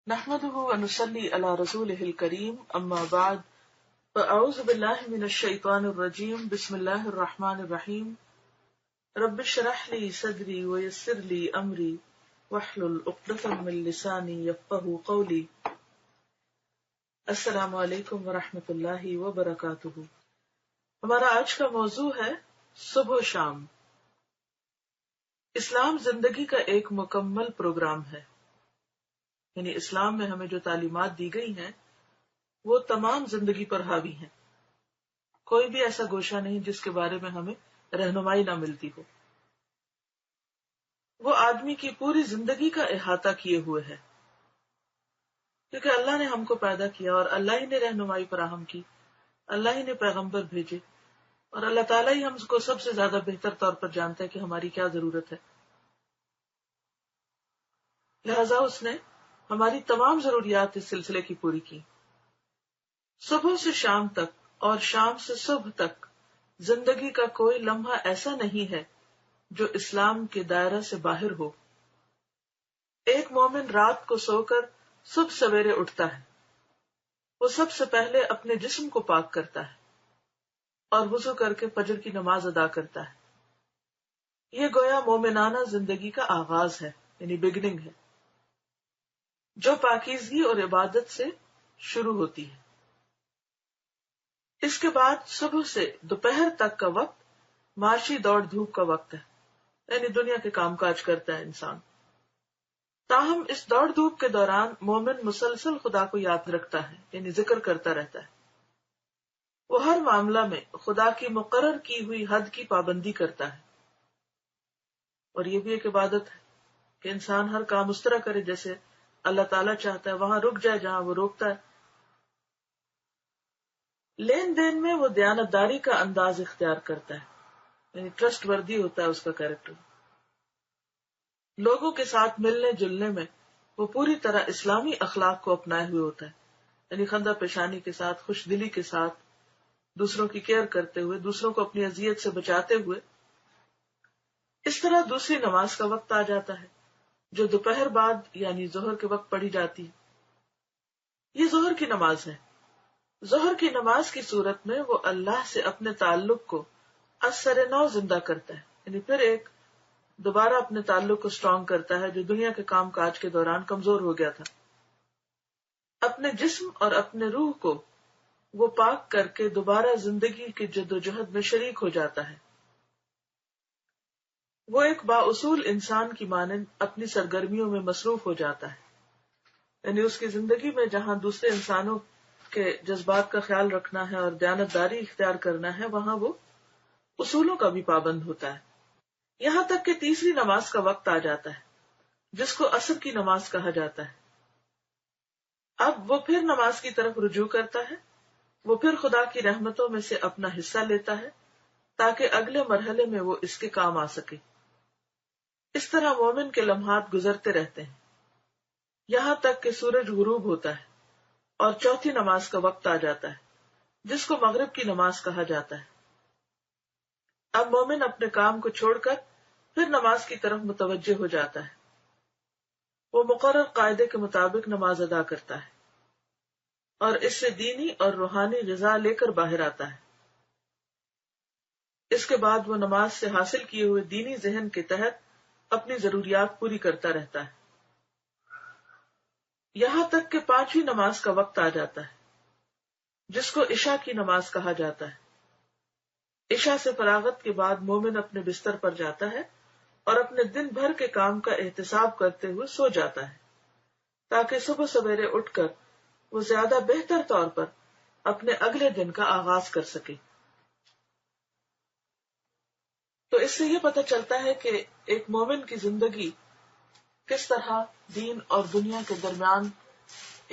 نحمده ونصلي على رسوله الكريم اما بعد فاعوذ بالله من الشيطان الرجيم بسم الله الرحمن الرحيم رب اشرح لي صدري ويسر لي امري واحلل عقدة من لساني يفقهوا قولي. السلام علیکم ورحمۃ اللہ وبرکاتہ. ہمارا آج کا موضوع ہے صبح و شام. اسلام زندگی کا ایک مکمل پروگرام ہے، یعنی اسلام میں ہمیں جو تعلیمات دی گئی ہیں وہ تمام زندگی پر حاوی ہیں. کوئی بھی ایسا گوشہ نہیں جس کے بارے میں ہمیں رہنمائی نہ ملتی ہو. وہ آدمی کی پوری زندگی کا احاطہ کیے ہوئے ہے، کیونکہ اللہ نے ہم کو پیدا کیا اور اللہ ہی نے رہنمائی فراہم کی، اللہ ہی نے پیغمبر بھیجے، اور اللہ تعالیٰ ہی ہم کو سب سے زیادہ بہتر طور پر جانتا ہے کہ ہماری کیا ضرورت ہے. لہذا اس نے ہماری تمام ضروریات اس سلسلے کی پوری کی. صبح سے شام تک اور شام سے صبح تک زندگی کا کوئی لمحہ ایسا نہیں ہے جو اسلام کے دائرہ سے باہر ہو. ایک مومن رات کو سو کر صبح سویرے اٹھتا ہے. وہ سب سے پہلے اپنے جسم کو پاک کرتا ہے اور وضو کر کے فجر کی نماز ادا کرتا ہے. یہ گویا مومنانہ زندگی کا آغاز ہے، یعنی بگننگ ہے، جو پاکیزگی اور عبادت سے شروع ہوتی ہے. اس کے بعد صبح سے دوپہر تک کا وقت معاشی دوڑ دھوپ کا وقت ہے، یعنی دنیا کے کام کاج کرتا ہے انسان. تاہم اس دوڑ دھوپ کے دوران مومن مسلسل خدا کو یاد رکھتا ہے، یعنی ذکر کرتا رہتا ہے. وہ ہر معاملہ میں خدا کی مقرر کی ہوئی حد کی پابندی کرتا ہے. اور یہ بھی ایک عبادت ہے کہ انسان ہر کام اس طرح کرے جیسے اللہ تعالیٰ چاہتا ہے، وہاں رک جائے جہاں وہ روکتا ہے. لین دین میں وہ دیانتداری کا انداز اختیار کرتا ہے، یعنی ٹرسٹ وردی ہوتا ہے اس کا کیریکٹر. لوگوں کے ساتھ ملنے جلنے میں وہ پوری طرح اسلامی اخلاق کو اپنائے ہوئے ہوتا ہے، یعنی خندہ پیشانی کے ساتھ، خوش دلی کے ساتھ، دوسروں کی کیئر کرتے ہوئے، دوسروں کو اپنی اذیت سے بچاتے ہوئے. اس طرح دوسری نماز کا وقت آ جاتا ہے جو دوپہر بعد یعنی ظہر کے وقت پڑھی جاتی ہے. یہ ظہر کی نماز ہے. ظہر کی نماز کی صورت میں وہ اللہ سے اپنے تعلق کو اثر نو زندہ کرتا ہے، یعنی پھر ایک دوبارہ اپنے تعلق کو اسٹرانگ کرتا ہے جو دنیا کے کام کاج کے دوران کمزور ہو گیا تھا. اپنے جسم اور اپنے روح کو وہ پاک کر کے دوبارہ زندگی کی جدوجہد میں شریک ہو جاتا ہے. وہ ایک بااصول انسان کی مانند اپنی سرگرمیوں میں مصروف ہو جاتا ہے، یعنی اس کی زندگی میں جہاں دوسرے انسانوں کے جذبات کا خیال رکھنا ہے اور دیانتداری اختیار کرنا ہے، وہاں وہ اصولوں کا بھی پابند ہوتا ہے. یہاں تک کہ تیسری نماز کا وقت آ جاتا ہے جس کو عصر کی نماز کہا جاتا ہے. اب وہ پھر نماز کی طرف رجوع کرتا ہے. وہ پھر خدا کی رحمتوں میں سے اپنا حصہ لیتا ہے تاکہ اگلے مرحلے میں وہ اس کے کام آ سکے. اس طرح مومن کے لمحات گزرتے رہتے ہیں یہاں تک کہ سورج غروب ہوتا ہے اور چوتھی نماز کا وقت آ جاتا ہے جس کو مغرب کی نماز کہا جاتا ہے. اب مومن اپنے کام کو چھوڑ کر پھر نماز کی طرف متوجہ ہو جاتا ہے. وہ مقرر قاعدے کے مطابق نماز ادا کرتا ہے اور اس سے دینی اور روحانی غذا لے کر باہر آتا ہے. اس کے بعد وہ نماز سے حاصل کیے ہوئے دینی ذہن کے تحت اپنی ضروریات پوری کرتا رہتا ہے یہاں تک کہ پانچویں نماز کا وقت آ جاتا ہے جس کو عشاء کی نماز کہا جاتا ہے. عشاء سے فراغت کے بعد مومن اپنے بستر پر جاتا ہے اور اپنے دن بھر کے کام کا احتساب کرتے ہوئے سو جاتا ہے تاکہ صبح سویرے اٹھ کر وہ زیادہ بہتر طور پر اپنے اگلے دن کا آغاز کر سکے. تو اس سے یہ پتہ چلتا ہے کہ ایک مومن کی زندگی کس طرح دین اور دنیا کے درمیان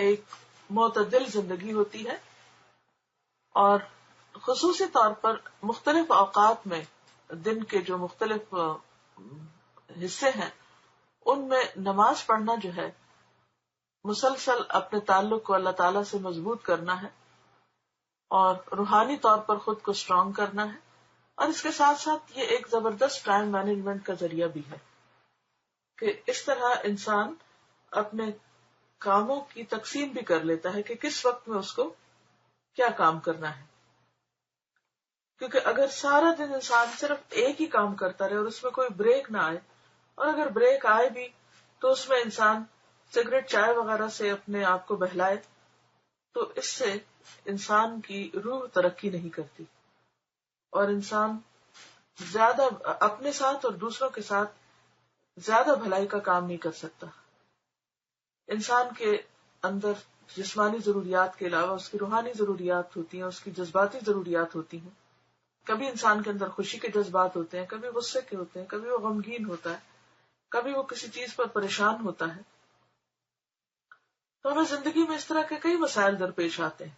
ایک معتدل زندگی ہوتی ہے، اور خصوصی طور پر مختلف اوقات میں دن کے جو مختلف حصے ہیں ان میں نماز پڑھنا جو ہے مسلسل اپنے تعلق کو اللہ تعالیٰ سے مضبوط کرنا ہے اور روحانی طور پر خود کو اسٹرانگ کرنا ہے. اور اس کے ساتھ ساتھ یہ ایک زبردست ٹائم مینجمنٹ کا ذریعہ بھی ہے کہ اس طرح انسان اپنے کاموں کی تقسیم بھی کر لیتا ہے کہ کس وقت میں اس کو کیا کام کرنا ہے. کیونکہ اگر سارا دن انسان صرف ایک ہی کام کرتا رہے اور اس میں کوئی بریک نہ آئے، اور اگر بریک آئے بھی تو اس میں انسان سگریٹ چائے وغیرہ سے اپنے آپ کو بہلائے، تو اس سے انسان کی روح ترقی نہیں کرتی، اور انسان زیادہ اپنے ساتھ اور دوسروں کے ساتھ زیادہ بھلائی کا کام نہیں کر سکتا. انسان کے اندر جسمانی ضروریات کے علاوہ اس کی روحانی ضروریات ہوتی ہیں، اس کی جذباتی ضروریات ہوتی ہیں. کبھی انسان کے اندر خوشی کے جذبات ہوتے ہیں، کبھی غصے کے ہوتے ہیں، کبھی وہ غمگین ہوتا ہے، کبھی وہ کسی چیز پر پریشان ہوتا ہے. تو ہمیں زندگی میں اس طرح کے کئی مسائل درپیش آتے ہیں.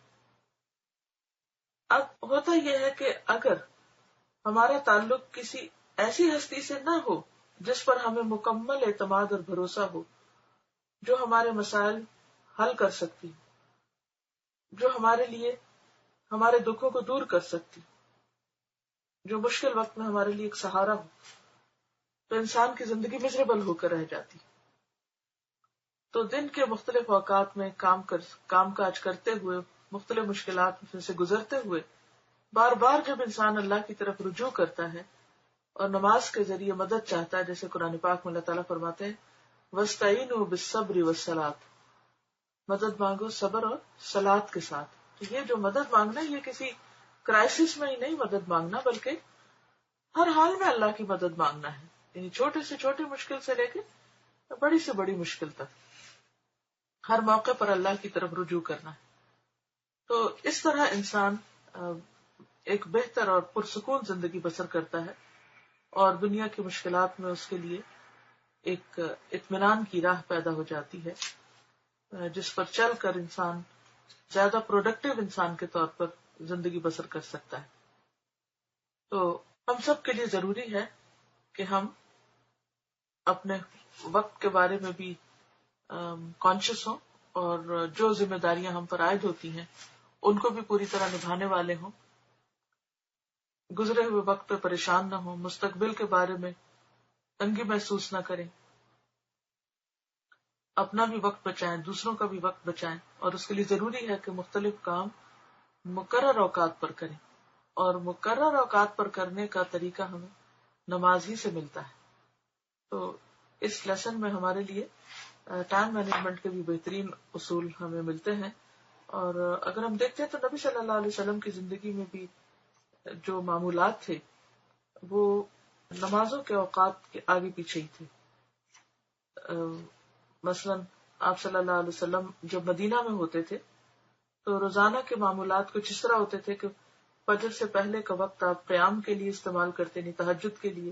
اب ہوتا یہ ہے کہ اگر ہمارا تعلق کسی ایسی ہستی سے نہ ہو جس پر ہمیں مکمل اعتماد اور بھروسہ ہو، جو ہمارے مسائل حل کر سکتی، جو ہمارے لیے ہمارے دکھوں کو دور کر سکتی، جو مشکل وقت میں ہمارے لیے ایک سہارا ہو، تو انسان کی زندگی مزریبل ہو کر رہ جاتی. تو دن کے مختلف اوقات میں کام کاج کرتے ہوئے، مختلف مشکلات میں سے گزرتے ہوئے، بار بار جب انسان اللہ کی طرف رجوع کرتا ہے اور نماز کے ذریعے مدد چاہتا ہے، جیسے قرآن پاک میں اللہ تعالیٰ فرماتے ہیں وَاسْتَعِينُوا بِالصَّبْرِ وَالصَّلَاةِ، مدد مانگو صبر اور صلات کے ساتھ. تو یہ جو مدد مانگنا ہے، یہ کسی کرائسس میں ہی نہیں مدد مانگنا، بلکہ ہر حال میں اللہ کی مدد مانگنا ہے. یعنی چھوٹے سے چھوٹی مشکل سے لے کے بڑی سے بڑی مشکل تک ہر موقع پر اللہ کی طرف رجوع کرنا ہے. تو اس طرح انسان ایک بہتر اور پرسکون زندگی بسر کرتا ہے، اور دنیا کی مشکلات میں اس کے لیے ایک اطمینان کی راہ پیدا ہو جاتی ہے، جس پر چل کر انسان زیادہ پروڈکٹیو انسان کے طور پر زندگی بسر کر سکتا ہے. تو ہم سب کے لیے ضروری ہے کہ ہم اپنے وقت کے بارے میں بھی کانشیس ہوں، اور جو ذمہ داریاں ہم پر عائد ہوتی ہیں ان کو بھی پوری طرح نبھانے والے ہوں، گزرے ہوئے وقت پہ پریشان نہ ہوں، مستقبل کے بارے میں تنگی محسوس نہ کریں، اپنا بھی وقت بچائیں، دوسروں کا بھی وقت بچائیں. اور اس کے لیے ضروری ہے کہ مختلف کام مقرر اوقات پر کریں، اور مقرر اوقات پر کرنے کا طریقہ ہمیں نماز ہی سے ملتا ہے. تو اس لیسن میں ہمارے لیے ٹائم مینجمنٹ کے بھی بہترین اصول ہمیں ملتے ہیں. اور اگر ہم دیکھتے ہیں تو نبی صلی اللہ علیہ وسلم کی زندگی میں بھی جو معمولات تھے وہ نمازوں کے اوقات کے آگے پیچھے ہی تھے. مثلا آپ صلی اللہ علیہ وسلم جب مدینہ میں ہوتے تھے تو روزانہ کے معمولات کچھ اس طرح ہوتے تھے کہ فجر سے پہلے کا وقت آپ قیام کے لیے استعمال کرتے، نہیں تہجد کے لیے.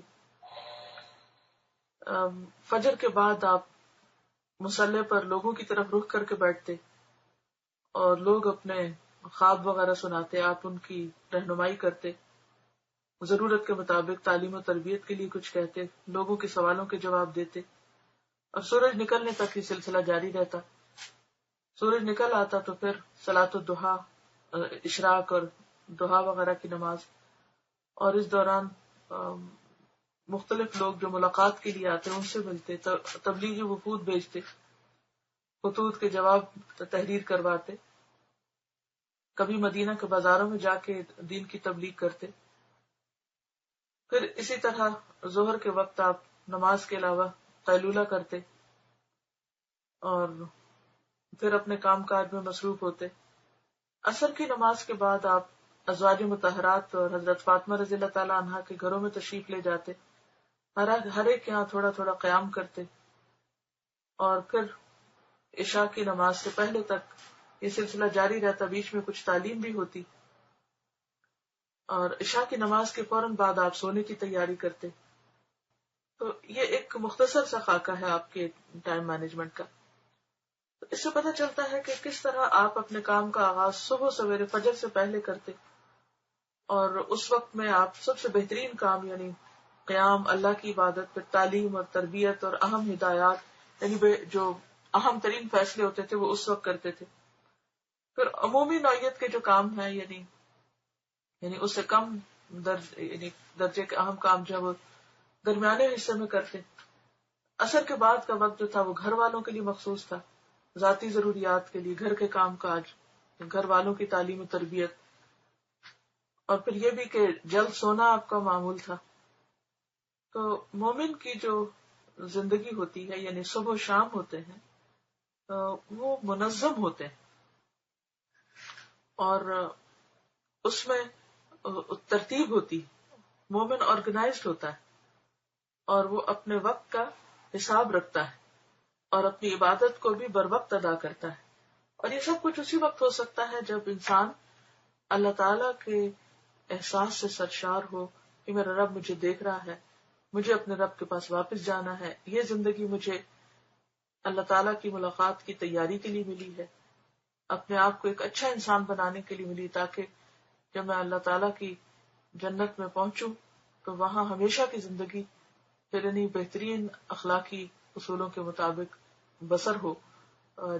فجر کے بعد آپ مصلی پر لوگوں کی طرف رخ کر کے بیٹھتے، اور لوگ اپنے خواب وغیرہ سناتے، آپ ان کی رہنمائی کرتے، ضرورت کے مطابق تعلیم و تربیت کے لیے کچھ کہتے، لوگوں کے سوالوں کے جواب دیتے، اور سورج نکلنے تک یہ سلسلہ جاری رہتا. سورج نکل آتا تو پھر صلاۃ الضحیٰ، اشراق اور دہا وغیرہ کی نماز. اور اس دوران مختلف لوگ جو ملاقات کے لیے آتے ان سے ملتے، تبلیغی وفود بھیجتے، خطوط کے جواب تحریر کرواتے، کبھی مدینہ کے بازاروں میں جا کے دین کی تبلیغ کرتے. پھر اسی طرح ظہر کے وقت آپ نماز کے علاوہ قیلولہ کرتے، اور پھر اپنے کام کاج میں مصروف ہوتے. عصر کی نماز کے بعد آپ ازواج مطہرات اور حضرت فاطمہ رضی اللہ تعالی عنہا کے گھروں میں تشریف لے جاتے، ہر ایک کے یہاں تھوڑا تھوڑا قیام کرتے، اور پھر عشاء کی نماز سے پہلے تک یہ سلسلہ جاری رہتا، بیچ میں کچھ تعلیم بھی ہوتی، اور عشاء کی نماز کے فوراً بعد آپ سونے کی تیاری کرتے. تو یہ ایک مختصر سا خاکہ ہے آپ کے ٹائم مینجمنٹ کا. تو اس سے پتہ چلتا ہے کہ کس طرح آپ اپنے کام کا آغاز صبح سویرے فجر سے پہلے کرتے، اور اس وقت میں آپ سب سے بہترین کام یعنی قیام، اللہ کی عبادت، پھر تعلیم اور تربیت اور اہم ہدایات، یعنی جو اہم ترین فیصلے ہوتے تھے وہ اس وقت کرتے تھے. پھر عمومی نوعیت کے جو کام ہیں یعنی اس سے کم درجے کے اہم کام جو ہے وہ درمیانے حصے میں کرتے. عصر کے بعد کا وقت جو تھا وہ گھر والوں کے لیے مخصوص تھا، ذاتی ضروریات کے لیے، گھر کے کام کاج، گھر والوں کی تعلیم و تربیت، اور پھر یہ بھی کہ جلد سونا آپ کا معمول تھا. تو مومن کی جو زندگی ہوتی ہے، یعنی صبح و شام ہوتے ہیں، وہ منظم ہوتے ہیں، اور اس میں ترتیب ہوتی. مومن آرگنائزڈ ہوتا ہے، اور وہ اپنے وقت کا حساب رکھتا ہے، اور اپنی عبادت کو بھی بر وقت ادا کرتا ہے. اور یہ سب کچھ اسی وقت ہو سکتا ہے جب انسان اللہ تعالی کے احساس سے سرشار ہو کہ میرا رب مجھے دیکھ رہا ہے، مجھے اپنے رب کے پاس واپس جانا ہے، یہ زندگی مجھے اللہ تعالیٰ کی ملاقات کی تیاری کے لیے ملی ہے، اپنے آپ کو ایک اچھا انسان بنانے کے لیے ملی، تاکہ جب میں اللہ تعالیٰ کی جنت میں پہنچوں تو وہاں ہمیشہ کی زندگی پھر انہیں بہترین اخلاقی اصولوں کے مطابق بسر ہو،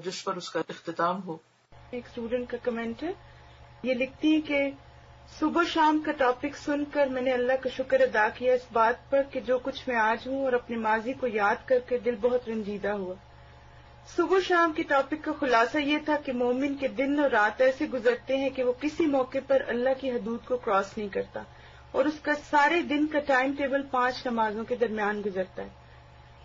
جس پر اس کا اختتام ہو. ایک اسٹوڈنٹ کا کمنٹ ہے، یہ لکھتی ہے کہ صبح شام کا ٹاپک سن کر میں نے اللہ کا شکر ادا کیا اس بات پر کہ جو کچھ میں آج ہوں، اور اپنے ماضی کو یاد کر کے دل بہت رنجیدہ ہوا. صبح شام کے ٹاپک کا خلاصہ یہ تھا کہ مومن کے دن اور رات ایسے گزرتے ہیں کہ وہ کسی موقع پر اللہ کی حدود کو کراس نہیں کرتا، اور اس کا سارے دن کا ٹائم ٹیبل 5 نمازوں کے درمیان گزرتا ہے.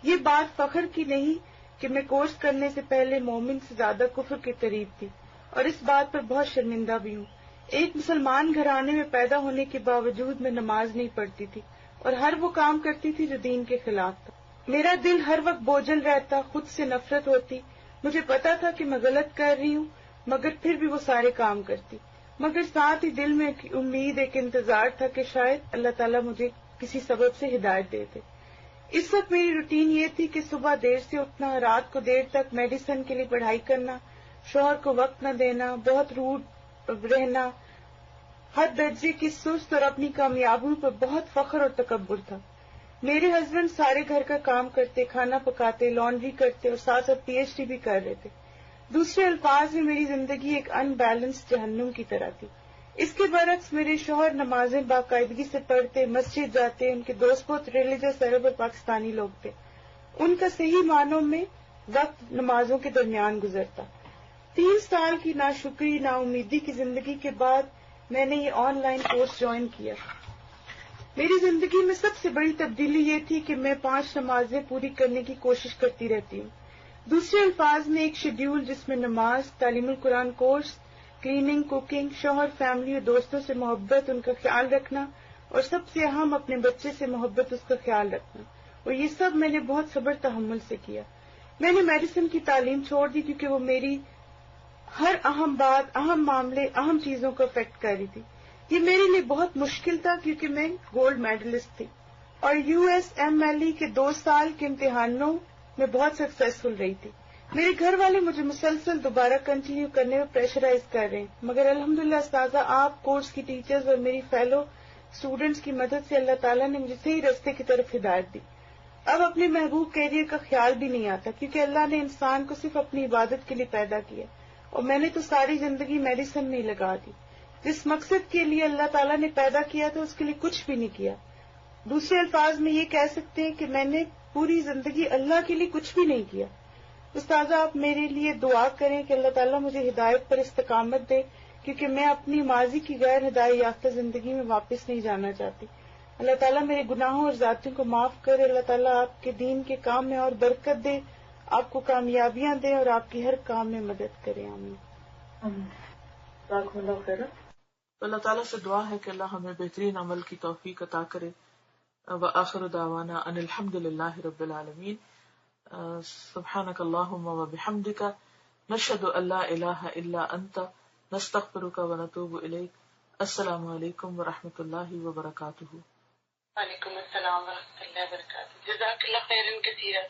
یہ بات فخر کی نہیں کہ میں کورس کرنے سے پہلے مومن سے زیادہ کفر کے قریب تھی، اور اس بات پر بہت شرمندہ بھی ہوں. ایک مسلمان گھرانے میں پیدا ہونے کے باوجود میں نماز نہیں پڑھتی تھی، اور ہر وہ کام کرتی تھی جو دین کے خلاف تھا. میرا دل ہر وقت بوجھل رہتا، خود سے نفرت ہوتی. مجھے پتا تھا کہ میں غلط کر رہی ہوں، مگر پھر بھی وہ سارے کام کرتی. مگر ساتھ ہی دل میں ایک امید، ایک انتظار تھا کہ شاید اللہ تعالیٰ مجھے کسی سبب سے ہدایت دیتے. اس وقت میری روٹین یہ تھی کہ صبح دیر سے اٹھنا، رات کو دیر تک میڈیسن کے لیے پڑھائی کرنا، شوہر کو وقت نہ دینا، بہت روڈ رہنا، حد درجے کی سست، اور اپنی کامیابیوں پر بہت فخر اور تکبر تھا. میرے ہسبینڈ سارے گھر کا کام کرتے، کھانا پکاتے، لانڈری کرتے، اور ساتھ ساتھ پی ایچ ڈی بھی کر رہے تھے. دوسرے الفاظ میں میری زندگی ایک ان بیلنس جہنم کی طرح تھی. اس کے برعکس میرے شوہر نمازیں باقاعدگی سے پڑھتے، مسجد جاتے، ان کے دوست بہت ریلیجس عرب اور پاکستانی لوگ تھے. ان کا صحیح معنوں میں وقت نمازوں کے درمیان گزرتا. 3 سال کی ناشکری، نا امیدی کی زندگی کے بعد میں نے یہ آن لائن کورس جوائن کیا. میری زندگی میں سب سے بڑی تبدیلی یہ تھی کہ میں 5 نمازیں پوری کرنے کی کوشش کرتی رہتی ہوں. دوسرے الفاظ میں ایک شیڈیول جس میں نماز، تعلیم القرآن کورس، کلیننگ، کوکنگ، شوہر، فیملی اور دوستوں سے محبت، ان کا خیال رکھنا، اور سب سے اہم اپنے بچے سے محبت، اس کا خیال رکھنا. اور یہ سب میں نے بہت صبر تحمل سے کیا. میں نے میڈیسن کی تعلیم چھوڑ دی کیونکہ وہ میری ہر اہم بات، اہم معاملے، اہم چیزوں کو افیکٹ کر رہی تھی. یہ میرے لیے بہت مشکل تھا کیونکہ میں گولڈ میڈلسٹ تھی، اور USMLE کے 2 سال کے امتحانوں میں بہت سکسیسفل رہی تھی. میرے گھر والے مجھے مسلسل دوبارہ کنٹینیو کرنے میں پریشرائز کر رہے ہیں، مگر الحمدللہ استاذہ، آپ، کورس کی ٹیچرز اور میری فیلو اسٹوڈنٹس کی مدد سے اللہ تعالیٰ نے مجھے صحیح راستے کی طرف ہدایت دی. اب اپنے محبوب کیریئر کا خیال بھی نہیں آتا کیونکہ اللہ نے انسان کو صرف اپنی عبادت کے لیے پیدا کیا، اور میں نے تو ساری زندگی میڈیسن میں ہی لگا دی. جس مقصد کے لیے اللہ تعالیٰ نے پیدا کیا تھا اس کے لیے کچھ بھی نہیں کیا. دوسرے الفاظ میں یہ کہہ سکتے ہیں کہ میں نے پوری زندگی اللہ کے لیے کچھ بھی نہیں کیا. استاذہ، آپ میرے لیے دعا کریں کہ اللہ تعالیٰ مجھے ہدایت پر استقامت دے، کیونکہ میں اپنی ماضی کی غیر ہدایت یافتہ زندگی میں واپس نہیں جانا چاہتی. اللہ تعالیٰ میرے گناہوں اور ذاتوں کو معاف کرے. اللہ تعالیٰ آپ کے دین کے کام میں اور برکت دے، آپ کو کامیابیاں دے، اور آپ کی ہر کام میں مدد کرے. آمین. جزاکم اللہ خیر. تو اللہ تعالیٰ سے دعا ہے کہ اللہ ہمیں بہترین عمل کی توفیق عطا کرے. وآخر دعوانا ان الحمد للہ رب العالمین. سبحانک اللہم وبحمدک، نشہد ان لا الہ الا انت، نستغفرک ونتوب الیک. السلام علیکم ورحمۃ اللہ وبرکاتہ. وعلیکم السلام ورحمۃ اللہ وبرکاتہ. جزاک اللہ خیرا کثیرا.